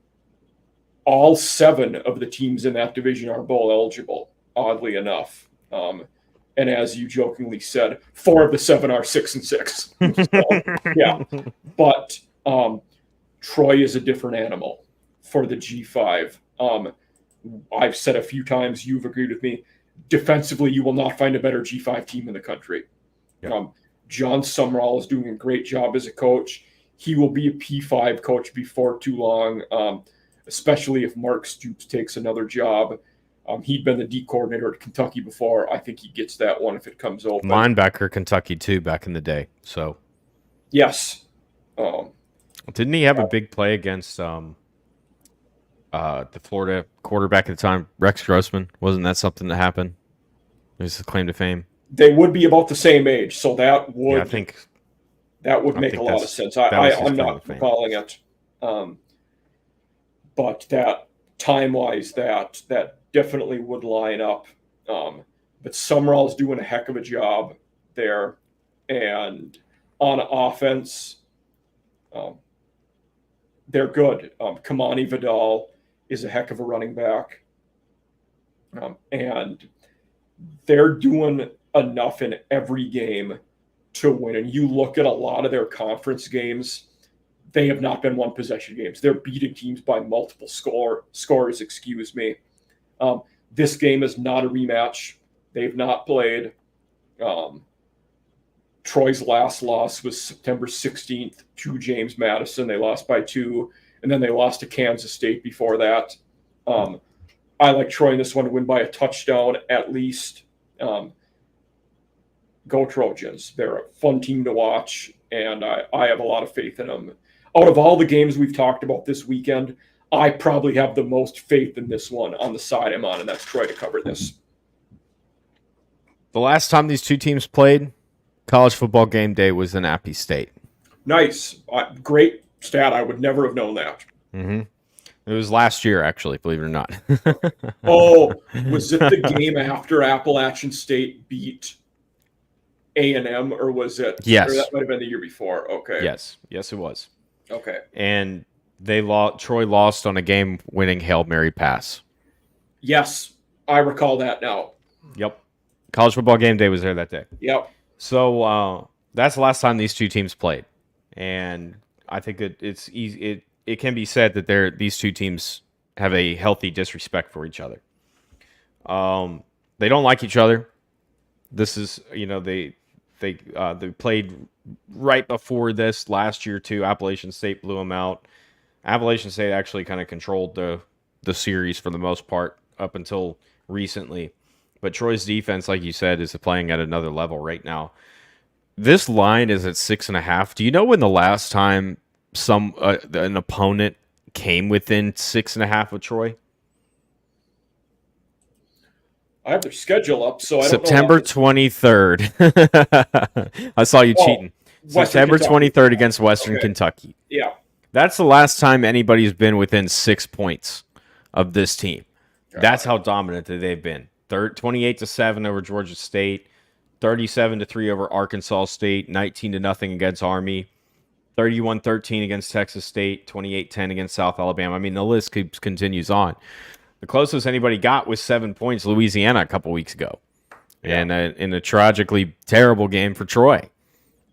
all 7 of the teams in that division are bowl eligible, oddly enough. And as you jokingly said, 4 of the 7 are 6-6. So, yeah. But Troy is a different animal for the G5. I've said a few times, you've agreed with me, defensively, you will not find a better G5 team in the country. Yep. John Sumrall is doing a great job as a coach. He will be a P5 coach before too long, especially if Mark Stoops takes another job. He'd been the D coordinator at Kentucky before. I think he gets that one if it comes open. Linebacker Kentucky, too, back in the day. So, yes. Didn't he have a big play against the Florida quarterback at the time, Rex Grossman? Wasn't that something that happened? There's a claim to fame. They would be about the same age, so that would I think that would make a lot of sense. I'm not recalling it, but that time-wise, that definitely would line up. But Sumrall's doing a heck of a job there, and on offense, they're good. Kamani Vidal is a heck of a running back. And they're doing enough in every game to win. And you look at a lot of their conference games, they have not been one possession games. They're beating teams by multiple scores, excuse me. This game is not a rematch. They've not played. Troy's last loss was September 16th to James Madison. They lost by 2, and then they lost to Kansas State before that. I like Troy in this one to win by a touchdown at least. Go Trojans. They're a fun team to watch, and I have a lot of faith in them. Out of all the games we've talked about this weekend, I probably have the most faith in this one on the side I'm on, and that's Troy to cover this. The last time these two teams played, college football game day was in Appy State. Nice. Great stat. I would never have known that. Mm-hmm. It was last year, actually, believe it or not. Oh, was it the game after Appalachian State beat A&M, or was it? Yes. Or that might have been the year before. Okay. Yes, it was. Okay. And Troy lost on a game-winning Hail Mary pass. Yes, I recall that now. Yep. College football game day was there that day. Yep. So that's the last time these two teams played, and I think that it's easy. It can be said that these two teams have a healthy disrespect for each other. They don't like each other. This is, they played right before this last year too. Appalachian State blew them out. Appalachian State actually kind of controlled the series for the most part up until recently. But Troy's defense, like you said, is playing at another level right now. This line is at 6.5. Do you know when the last time an opponent came within 6.5 of Troy? I have their schedule up, so I don't September know. 23rd. I saw you cheating. September 23rd against Western Kentucky. Yeah. That's the last time anybody's been within 6 points of this team. That's how dominant they've been. 28-7 over Georgia State, 37-3 over Arkansas State, 19-0 against Army, 31-13 against Texas State, 28-10 against South Alabama. I mean, the list continues on. The closest anybody got was 7 points, Louisiana, a couple weeks ago, and in a tragically terrible game for Troy.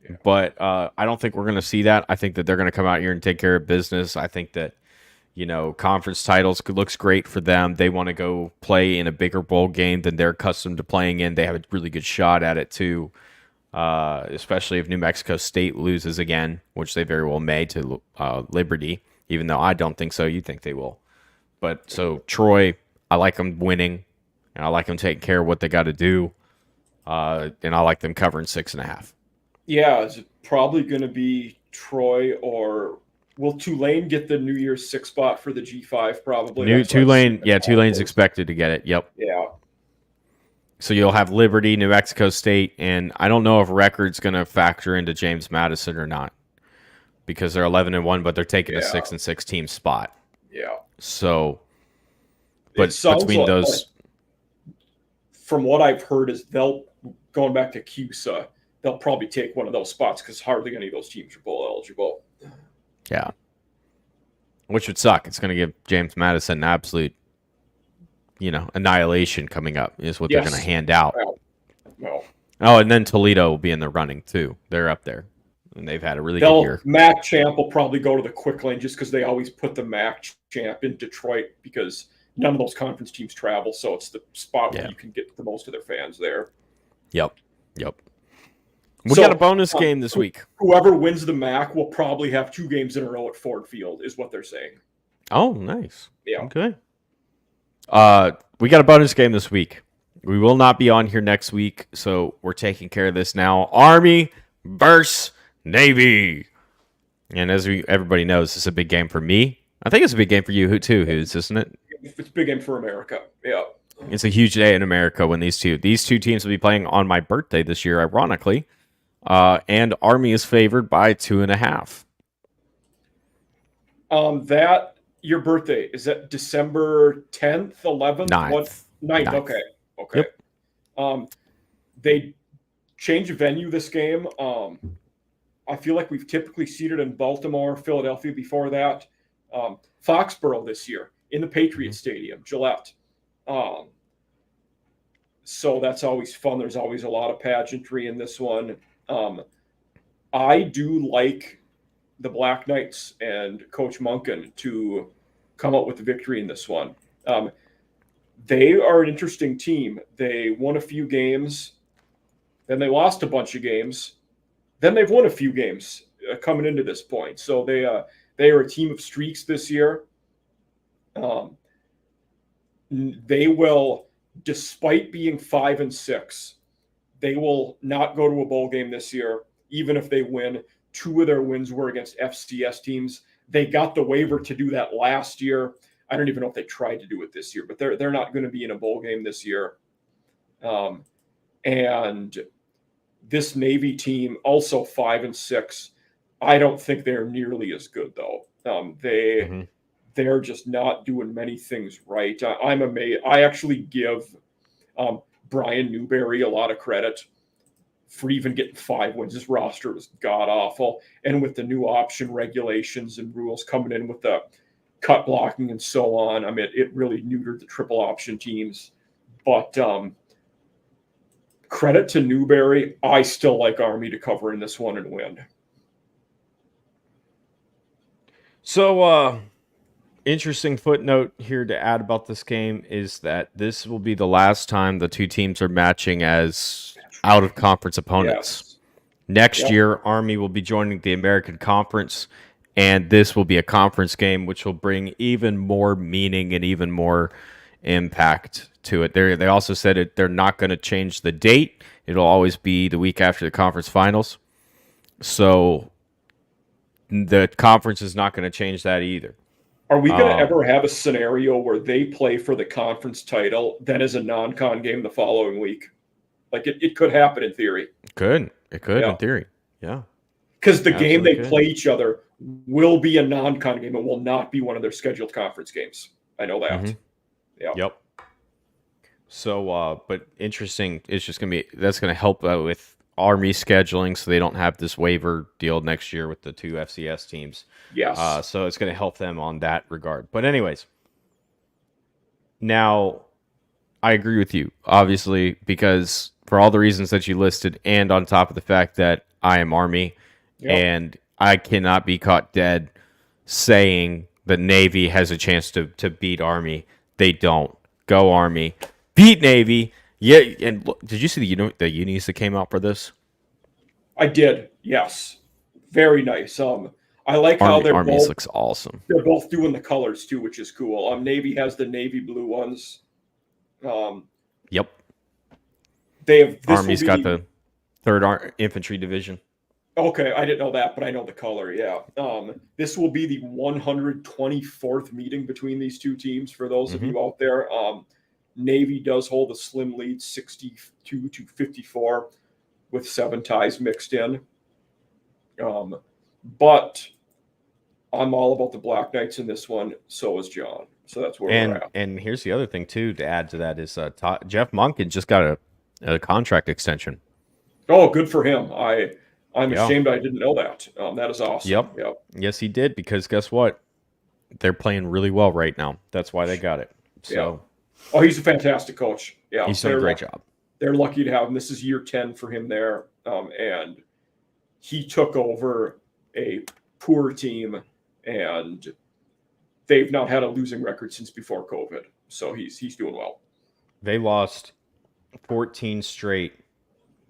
Yeah. But I don't think we're going to see that. I think that they're going to come out here and take care of business. I think that conference titles looks great for them. They want to go play in a bigger bowl game than they're accustomed to playing in. They have a really good shot at it too, especially if New Mexico State loses again, which they very well may to Liberty, even though I don't think so. You think they will. But so Troy, I like them winning, and I like them taking care of what they got to do, and I like them covering 6.5. Yeah, it's probably going to be Troy or... Will Tulane get the New Year's 6 spot for the G5 probably? Tulane's expected to get it. Yep. Yeah. So you'll have Liberty, New Mexico State, and I don't know if record's going to factor into James Madison or not because they're 11-1, but they're taking a 6-6 team spot. Yeah. So, but between those, from what I've heard, is going back to CUSA, they'll probably take one of those spots because hardly any of those teams are bowl eligible. Yeah. Which would suck. It's going to give James Madison an absolute, annihilation coming up is what they're going to hand out. No. Oh, and then Toledo will be in the running too. They're up there. And they've had a really good year. MAC champ will probably go to the quick lane just because they always put the MAC champ in Detroit because none of those conference teams travel. So it's the spot where you can get the most of their fans there. Yep. We got a bonus game this week. Whoever wins the MAC will probably have 2 games in a row at Ford Field, is what they're saying. Oh, nice. Yeah. Okay. We got a bonus game this week. We will not be on here next week, so we're taking care of this now. Army versus Navy. And as everybody knows, this is a big game for me. I think it's a big game for you too, isn't it? It's a big game for America. Yeah. It's a huge day in America when these two teams will be playing on my birthday this year, ironically. And Army is favored by 2.5. That your birthday is that December 10th, 11th, 9th. Okay. Yep. They change venue this game. I feel like we've typically seated in Baltimore, Philadelphia before that. Foxborough this year in the Patriots Stadium, Gillette. So that's always fun. There's always a lot of pageantry in this one. I do like the Black Knights and Coach Munkin to come out with the victory in this one. They are an interesting team. They won a few games, then they lost a bunch of games, then they've won a few games coming into this point. So they are a team of streaks this year. They will, despite being 5-6, they will not go to a bowl game this year, even if they win. 2 of their wins were against FCS teams. They got the waiver to do that last year. I don't even know if they tried to do it this year, but they're not going to be in a bowl game this year. And this Navy team, also 5-6, I don't think they're nearly as good though. They're just not doing many things right. I'm amazed. I actually give Brian Newberry a lot of credit for even getting 5 wins. His roster was god awful, and with the new option regulations and rules coming in with the cut blocking and so on, I mean, it really neutered the triple option teams. But credit to Newberry. I still like Army to cover in this one and win. So, interesting footnote here to add about this game is that this will be the last time the two teams are matching as out-of-conference opponents. Yes. Next year, Army will be joining the American Conference, and this will be a conference game, which will bring even more meaning and even more impact to it. They also said they're not going to change the date. It'll always be the week after the conference finals. So the conference is not going to change that either. Are we going to ever have a scenario where they play for the conference title, then as a non-con game the following week? Like it could happen in theory. It could in theory. Yeah. Because the game they play each other will be a non-con game. It will not be one of their scheduled conference games. I know that. Mm-hmm. Yeah. Yep. So, but interesting. It's just that's going to help with Army scheduling, so they don't have this waiver deal next year with the 2 FCS teams. Yes. So it's going to help them on that regard. But anyways, now I agree with you, obviously, because for all the reasons that you listed, and on top of the fact that I am Army, and I cannot be caught dead saying that Navy has a chance to beat Army. They don't. Go Army. Beat Navy. Yeah, and did you see the unis that came out for this? I did. Yes, very nice. I like how Army's looks awesome. They're both doing the colors too, which is cool. Navy has the navy blue ones. Yep. Army's got the 3rd Infantry Division. Okay, I didn't know that, but I know the color. Yeah. This will be the 124th meeting between these two teams. For those of you out there, Navy does hold a slim lead, 62-54, with 7 ties mixed in. But I'm all about the Black Knights in this one. So is John. So that's where we're at. And here's the other thing too to add to that is Jeff Monken just got a contract extension. Oh, good for him. I'm ashamed I didn't know that. That is awesome. Yep. Yes, he did, because guess what? They're playing really well right now. That's why they got it. So. Oh, he's a fantastic coach. Yeah, he's done a great job. They're lucky to have him. This is year 10 for him there, and he took over a poor team, and they've not had a losing record since before COVID. So he's doing well. They lost 14 straight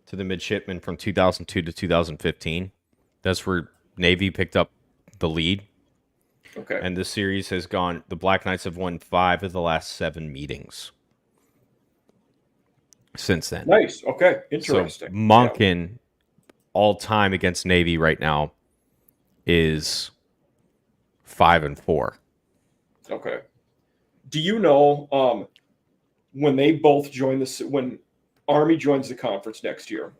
to the midshipmen from 2002 to 2015. That's where Navy picked up the lead. Okay. And this series has gone, the Black Knights have won 5 of the last 7 meetings since then. Nice. Okay. Interesting. So Monken, all time against Navy right now, is 5-4. Okay. Do you know when they both join when Army joins the conference next year,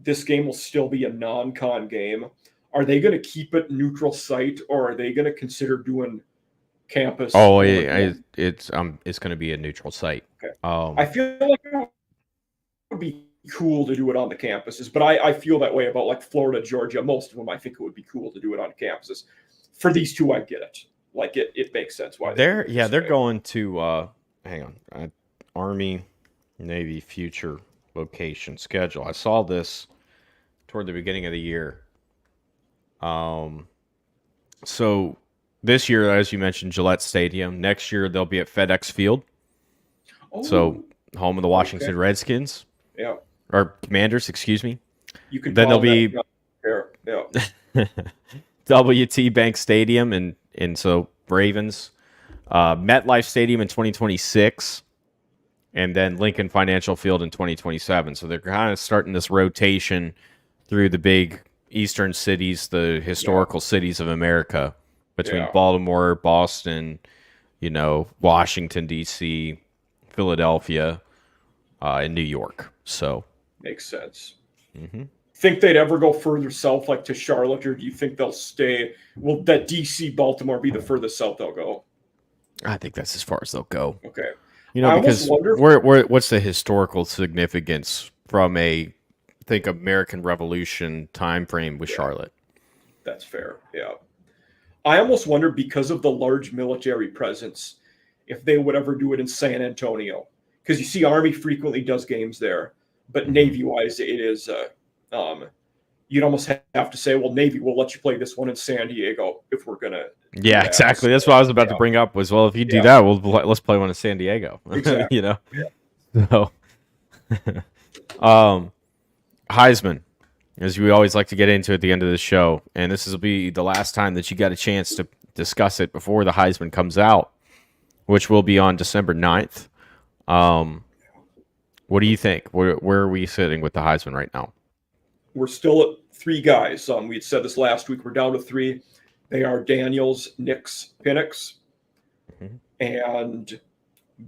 this game will still be a non-con game? Are they going to keep it neutral site, or are they going to consider doing campus? Oh, it's going to be a neutral site. Okay. I feel like it would be cool to do it on the campuses, but I feel that way about like Florida, Georgia. Most of them, I think it would be cool to do it on campuses. For these two, I get it. Like it makes sense why they do it this they're way. going to hang on. Army Navy future location schedule. I saw this toward the beginning of the year. Um so this year, as you mentioned, Gillette Stadium. Next year they'll be at FedEx Field. So Oh, home of the okay. Washington Redskins Yeah. or Commanders, excuse me. You can Then call there'll them that. be Yeah. WT Bank Stadium and so Ravens, MetLife Stadium in 2026, and then Lincoln Financial Field in 2027. So they're kind of starting this rotation through the big eastern cities, the Yeah. historical cities of America, between Yeah. Baltimore, Boston, Washington D.C., Philadelphia, and New York. So Makes sense. mhm. Think they'd ever go further south, like to Charlotte, or do you think they'll stay? Will that DC Baltimore be the furthest south they'll go? I think that's as far as they'll go. Okay. I almost Because wonder. what's the historical significance from a think American Revolution time frame with Yeah, Charlotte? that's fair. Yeah. I almost wonder because of the large military presence, if they would ever do it in San Antonio, because you see Army frequently does games there, but Hmm. Navy wise, it is. Um, you'd almost have to say, well, Navy will let you play this one in San Diego if we're gonna do Yeah, that. exactly. So, That's what I was about to yeah, bring up. Was well, if you do yeah, that, let's play one in San Diego. exactly. you know, Yeah. so um, Heisman, as we always like to get into at the end of the show, and this will be the last time that you got a chance to discuss it before the Heisman comes out, which will be on December 9th. Um, what do you think? Where are we sitting with the Heisman right now? We're still at three guys. We had said this last week. We're down to three. They are Daniels, Nix, Penix, Mhm. and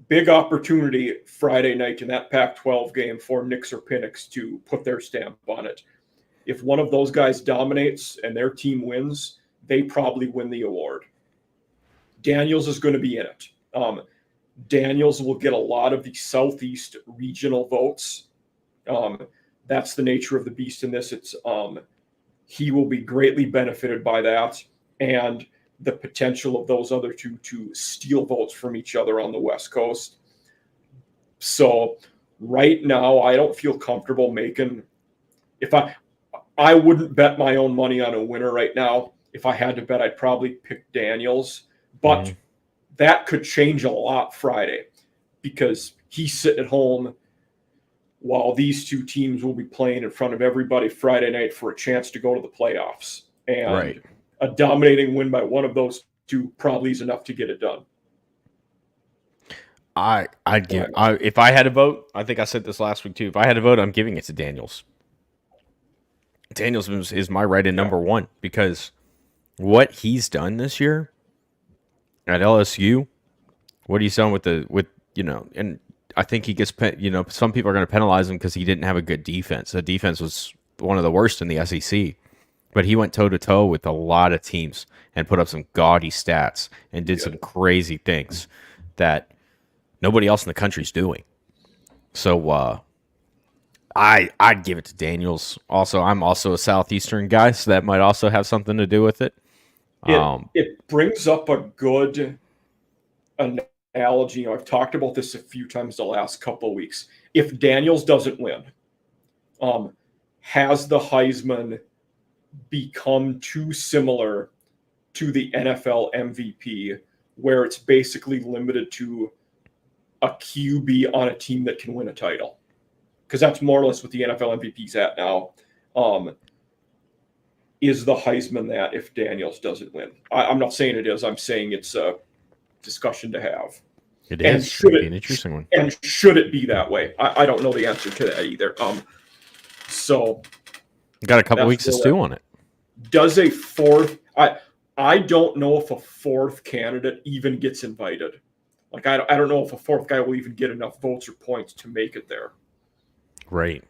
big opportunity Friday night in that Pac-12 game for Nix or Penix to put their stamp on it. If one of those guys dominates and their team wins, they probably win the award. Daniels is going to be in it. Daniels will get a lot of the Southeast regional votes. Um, that's the nature of the beast in this. He will be greatly benefited by that and the potential of those other two to steal votes from each other on the West Coast. So right now, I don't feel comfortable making. If I wouldn't bet my own money on a winner right now. If I had to bet, I'd probably pick Daniels, but Mhm. that could change a lot Friday because he's sitting at home while these two teams will be playing in front of everybody Friday night for a chance to go to the playoffs. Right. And a dominating win by one of those two probably is enough to get it done. I'd give if I had a vote. I think I said this last week too. If I had a vote, I'm giving it to Daniels. Daniels is my right in Yeah. number one because what he's done this year at LSU, what he's done and I think he gets some people are going to penalize him because he didn't have a good defense. The defense was one of the worst in the SEC, but he went toe to toe with a lot of teams and put up some gaudy stats and did some crazy things that nobody else in the country's doing. So I'd give it to Daniels. Also, I'm also a Southeastern guy, so that might also have something to do with it. It brings up a good analogy. I've talked about this a few times the last couple of weeks. If Daniels doesn't win, has the Heisman become too similar to the NFL MVP, where it's basically limited to a QB on a team that can win a title? Because that's more or less what the NFL MVP's at now. Is the Heisman that if Daniels doesn't win? I'm not saying it is. I'm saying it's a discussion to have. It And is. It'd be an interesting one. And should it be that way? I don't know the answer to that either. So Got a couple weeks to stew on it. Does a fourth? I don't know if a fourth candidate even gets invited. Like I don't know if a fourth guy will even get enough votes or points to make it there. Right.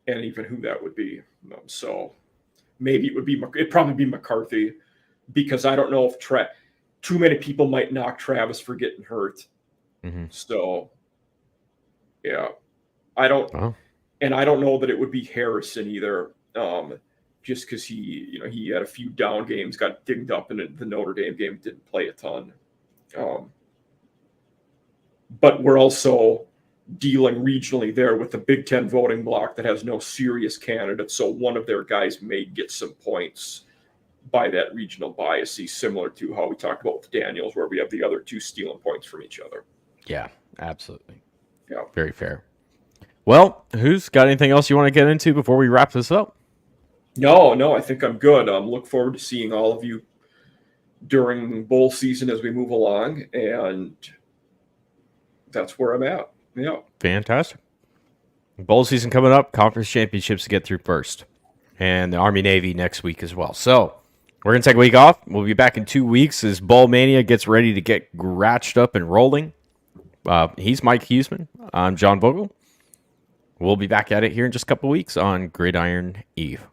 And even who that would be. So maybe it'd probably be McCarthy, because I don't know if too many people might knock Travis for getting hurt. Mm-hmm. So yeah, I don't, and I don't know that it would be Harrison either. just because he had a few down games, got dinged up in the Notre Dame game, didn't play a ton. But we're also dealing regionally there with the Big Ten voting block that has no serious candidates. So one of their guys may get some points by that regional bias, similar to how we talked about with Daniels, where we have the other two stealing points from each other. Yeah, absolutely. Yeah. Very fair. Well, who's got anything else you want to get into before we wrap this up? No, I think I'm good. Look forward to seeing all of you during bowl season as we move along, and that's where I'm at. Yeah. Fantastic. Bowl season coming up, conference championships to get through first, and the Army-Navy next week as well. So we're going to take a week off. We'll be back in 2 weeks as Bowl Mania gets ready to get ratcheted up and rolling. He's Mike Huseman. I'm John Vogel. We'll be back at it here in just a couple of weeks on Gridiron Eve.